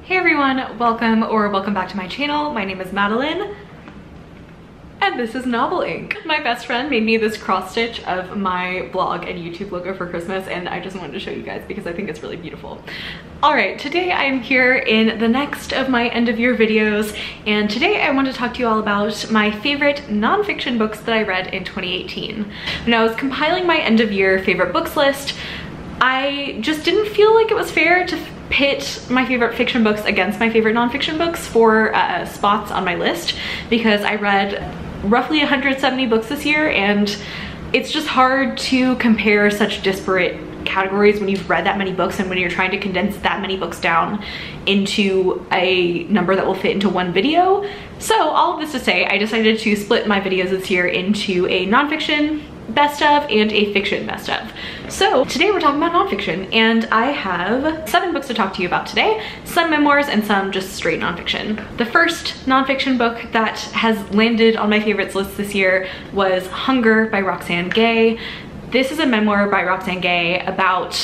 Hey everyone, welcome back to my channel. My name is Madeline and this is Novel Ink. My best friend made me this cross stitch of my blog and YouTube logo for Christmas, and I just wanted to show you guys because I think it's really beautiful. Alright, today I am here in the next of my end of year videos, and today I want to talk to you all about my favorite nonfiction books that I read in 2018. When I was compiling my end of year favorite books list, I just didn't feel like it was fair to pit my favorite fiction books against my favorite nonfiction books for spots on my list, because I read roughly 170 books this year, and it's just hard to compare such disparate categories when you've read that many books and when you're trying to condense that many books down into a number that will fit into one video. So all of this to say, I decided to split my videos this year into a nonfiction best of and a fiction best of. So today we're talking about nonfiction, and I have 7 books to talk to you about today, some memoirs and some just straight nonfiction. The first nonfiction book that has landed on my favorites list this year was Hunger by Roxane Gay. This is a memoir by Roxane Gay about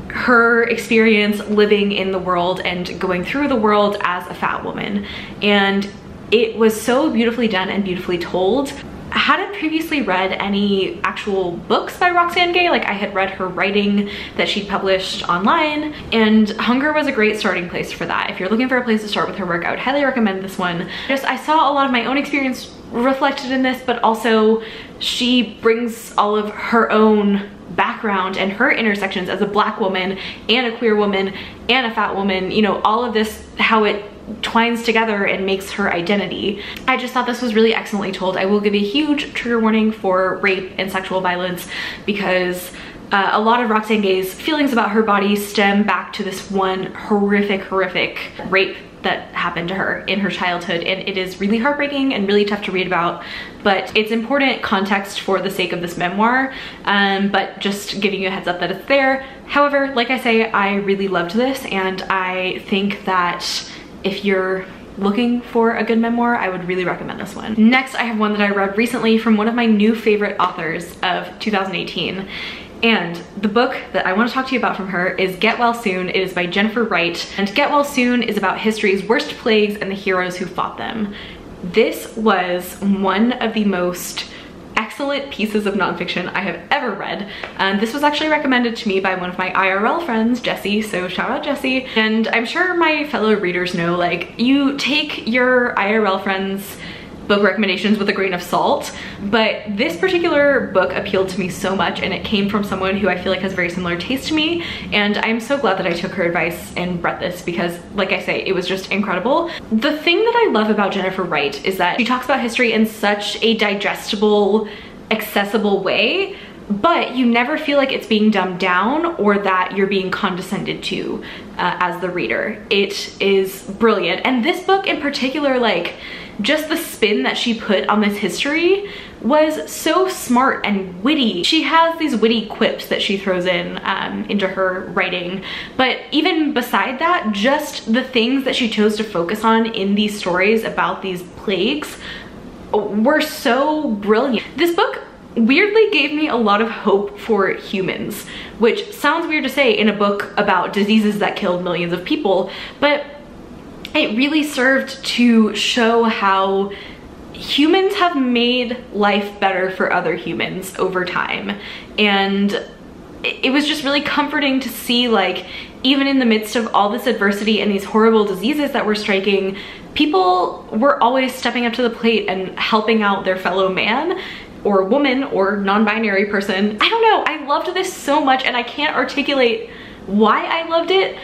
her experience living in the world and going through the world as a fat woman, and it was so beautifully done and beautifully told. I hadn't previously read any actual books by Roxane Gay. Like, I had read her writing that she'd published online, and Hunger was a great starting place for that. If you're looking for a place to start with her work, I would highly recommend this one. I saw a lot of my own experience reflected in this, but also she brings all of her own background and her intersections as a Black woman and a queer woman and a fat woman, you know, all of this, how it twines together and makes her identity. I just thought this was really excellently told. I will give a huge trigger warning for rape and sexual violence, because a lot of Roxane Gay's feelings about her body stem back to this one horrific rape that happened to her in her childhood, and it is really heartbreaking and really tough to read about, but it's important context for the sake of this memoir, but just giving you a heads up that it's there. However, like I say, I really loved this, and I think that if you're looking for a good memoir, I would really recommend this one. Next, I have one that I read recently from one of my new favorite authors of 2018. And the book that I want to talk to you about from her is Get Well Soon. It is by Jennifer Wright, and Get Well Soon is about history's worst plagues and the heroes who fought them. This was one of the most excellent pieces of nonfiction I have ever read. This was actually recommended to me by one of my IRL friends, Jessie, so shout out Jessie. And I'm sure my fellow readers know, like, you take your IRL friends' book recommendations with a grain of salt, but this particular book appealed to me so much, and it came from someone who I feel like has very similar taste to me, and I'm so glad that I took her advice and read this, because like I say, it was just incredible. The thing that I love about Jennifer Wright is that she talks about history in such a digestible, accessible way, but you never feel like it's being dumbed down or that you're being condescended to as the reader. It is brilliant, and this book in particular, like, just the spin that she put on this history was so smart and witty. She has these witty quips that she throws in into her writing, but even beside that, just the things that she chose to focus on in these stories about these plagues were so brilliant. This book weirdly gave me a lot of hope for humans, which sounds weird to say in a book about diseases that killed millions of people, but it really served to show how humans have made life better for other humans over time. And it was just really comforting to see, like, even in the midst of all this adversity and these horrible diseases that were striking, people were always stepping up to the plate and helping out their fellow man or woman or non-binary person. I don't know, I loved this so much, and I can't articulate why I loved it,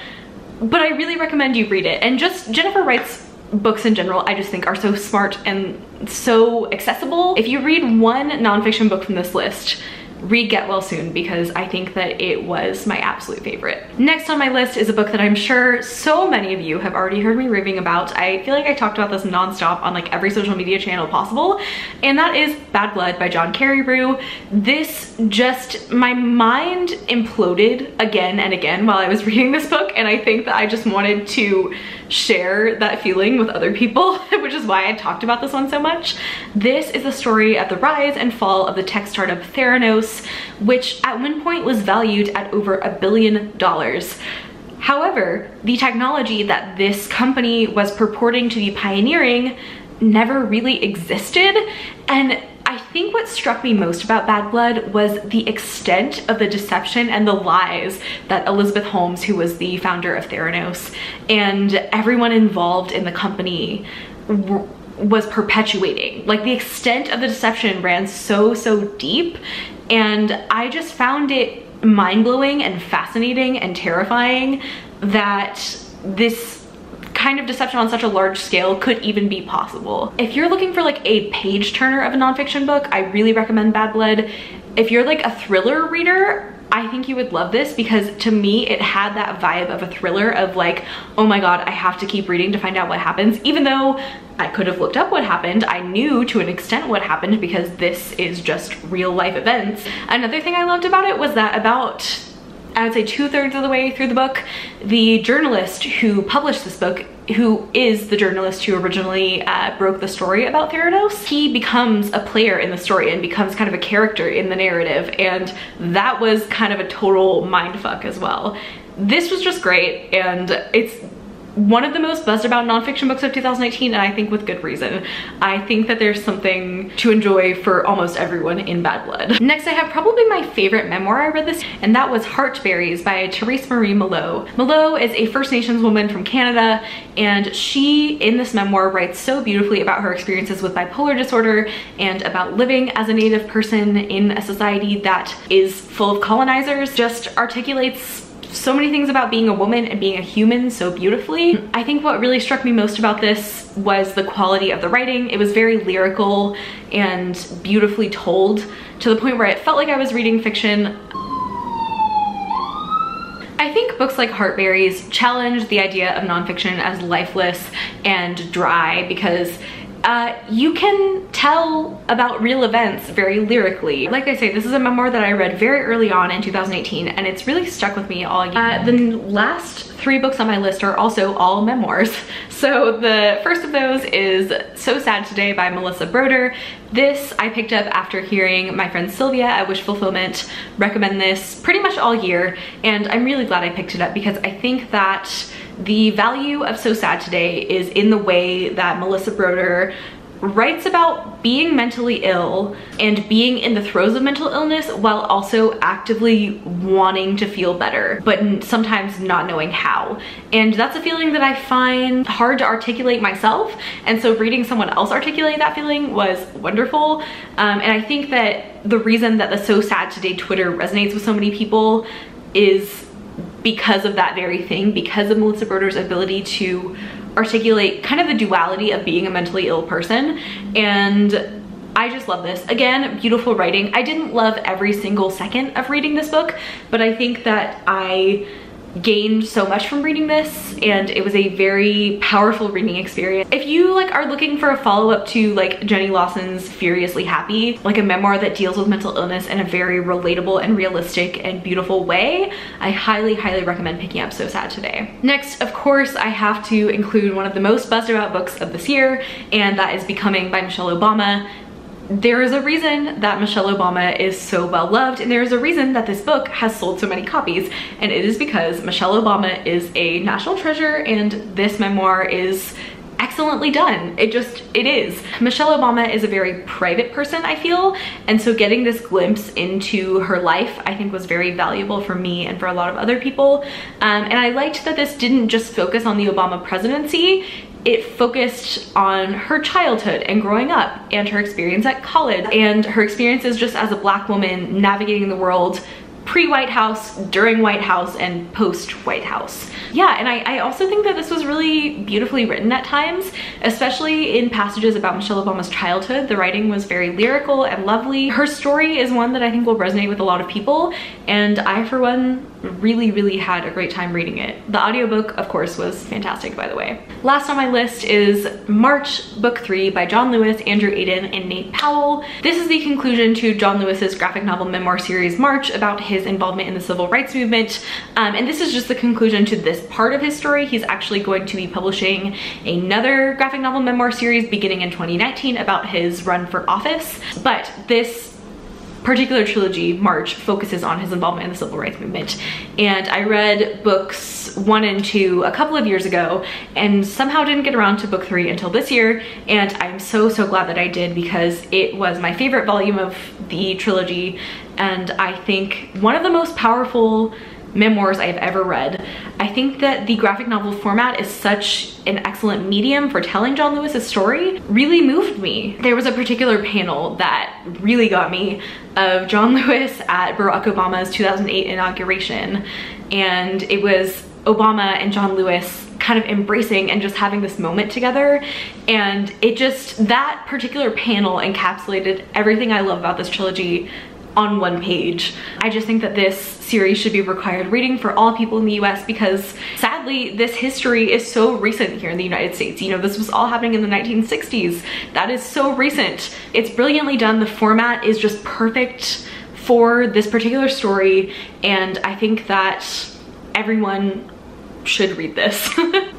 but I really recommend you read it. And just Jennifer Wright's books in general, I just think are so smart and so accessible. If you read one nonfiction book from this list, read Get Well Soon, because I think that it was my absolute favorite. Next on my list is a book that I'm sure so many of you have already heard me raving about. I feel like I talked about this nonstop on like every social media channel possible, and that is Bad Blood by John Carreyrou. This just, my mind imploded again and again while I was reading this book, and I think that I just wanted to share that feeling with other people, which is why I talked about this one so much. This is the story of the rise and fall of the tech startup Theranos, which at one point was valued at over $1 billion. However, the technology that this company was purporting to be pioneering never really existed. And I think what struck me most about Bad Blood was the extent of the deception and the lies that Elizabeth Holmes, who was the founder of Theranos, and everyone involved in the company was perpetuating. Like, the extent of the deception ran so deep, and I just found it mind-blowing and fascinating and terrifying that this kind of deception on such a large scale could even be possible. If you're looking for like a page turner of a nonfiction book, I really recommend Bad Blood. If you're like a thriller reader, I think you would love this, because to me it had that vibe of a thriller of like, oh my god, I have to keep reading to find out what happens. Even though I could have looked up what happened, I knew to an extent what happened because this is just real life events. Another thing I loved about it was that about, I would say 2/3 of the way through the book, the journalist who published this book, who is the journalist who originally broke the story about Theranos, he becomes a player in the story and becomes kind of a character in the narrative, and that was kind of a total mindfuck as well. This was just great, and it's one of the most buzzed about nonfiction books of 2019, and I think with good reason. I think that there's something to enjoy for almost everyone in Bad Blood. Next, I have probably my favorite memoir I read this, and that was Fairies by Therese Marie Malot. Malot is a First Nations woman from Canada, and she, in this memoir, writes so beautifully about her experiences with bipolar disorder and about living as a Native person in a society that is full of colonizers. Just articulates so many things about being a woman and being a human so beautifully. I think what really struck me most about this was the quality of the writing. It was very lyrical and beautifully told, to the point where it felt like I was reading fiction. I think books like Fairies challenge the idea of nonfiction as lifeless and dry, because you can tell about real events very lyrically. Like I say, this is a memoir that I read very early on in 2018, and it's really stuck with me all year. The last 3 books on my list are also all memoirs. So the first of those is So Sad Today by Melissa Broder. This I picked up after hearing my friend Sylvia at Wish Fulfillment recommend this pretty much all year, and I'm really glad I picked it up, because I think that the value of So Sad Today is in the way that Melissa Broder writes about being mentally ill and being in the throes of mental illness while also actively wanting to feel better, but sometimes not knowing how. And that's a feeling that I find hard to articulate myself, and so reading someone else articulate that feeling was wonderful. And I think that the reason that the So Sad Today Twitter resonates with so many people is because of that very thing, because of Melissa Broder's ability to articulate kind of the duality of being a mentally ill person. And I just love this. Again, beautiful writing. I didn't love every single second of reading this book, but I think that I gained so much from reading this, and it was a very powerful reading experience. If you like are looking for a follow-up to like Jenny Lawson's Furiously Happy, like a memoir that deals with mental illness in a very relatable and realistic and beautiful way, I highly recommend picking up So Sad Today. Next, of course, I have to include one of the most buzzed about books of this year, and that is Becoming by Michelle Obama. There is a reason that Michelle Obama is so well loved, and there is a reason that this book has sold so many copies, and it is because Michelle Obama is a national treasure, and this memoir is excellently done. It is. Michelle Obama is a very private person, I feel, and so getting this glimpse into her life I think was very valuable for me and for a lot of other people. And I liked that this didn't just focus on the Obama presidency. It focused on her childhood and growing up, and her experience at college, and her experiences just as a Black woman navigating the world pre-White House, during White House, and post-White House. Yeah, and I also think that this was really beautifully written at times, especially in passages about Michelle Obama's childhood. The writing was very lyrical and lovely. Her story is one that I think will resonate with a lot of people, and I, for one, really had a great time reading it. The audiobook, of course, was fantastic, by the way. Last on my list is March, Book 3 by John Lewis, Andrew Aiden, and Nate Powell. This is the conclusion to John Lewis's graphic novel memoir series March, about his involvement in the civil rights movement. And this is just the conclusion to this part of his story. He's actually going to be publishing another graphic novel memoir series beginning in 2019 about his run for office. But this particular trilogy, March, focuses on his involvement in the civil rights movement. And I read books 1 and 2 a couple of years ago and somehow didn't get around to book 3 until this year. And I'm so glad that I did, because it was my favorite volume of the trilogy. And I think one of the most powerful memoirs I've ever read. I think that the graphic novel format is such an excellent medium for telling John Lewis's story. Really moved me. There was a particular panel that really got me of John Lewis at Barack Obama's 2008 inauguration, and it was Obama and John Lewis kind of embracing and just having this moment together, and it just, that particular panel encapsulated everything I love about this trilogy on one page. I just think that this series should be required reading for all people in the US, because sadly this history is so recent here in the United States. You know, this was all happening in the 1960s. That is so recent. It's brilliantly done. The format is just perfect for this particular story, and I think that everyone should read this.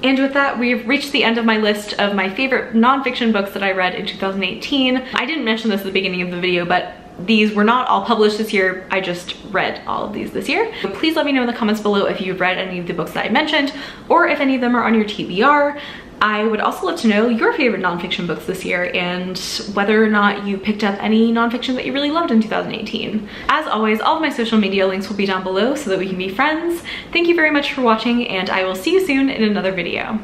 And with that, we've reached the end of my list of my favorite nonfiction books that I read in 2018. I didn't mention this at the beginning of the video, but these were not all published this year. I just read all of these this year. So please let me know in the comments below if you've read any of the books that I mentioned, or if any of them are on your TBR. I would also love to know your favorite nonfiction books this year, and whether or not you picked up any nonfiction that you really loved in 2018. As always, all of my social media links will be down below so that we can be friends. Thank you very much for watching, and I will see you soon in another video.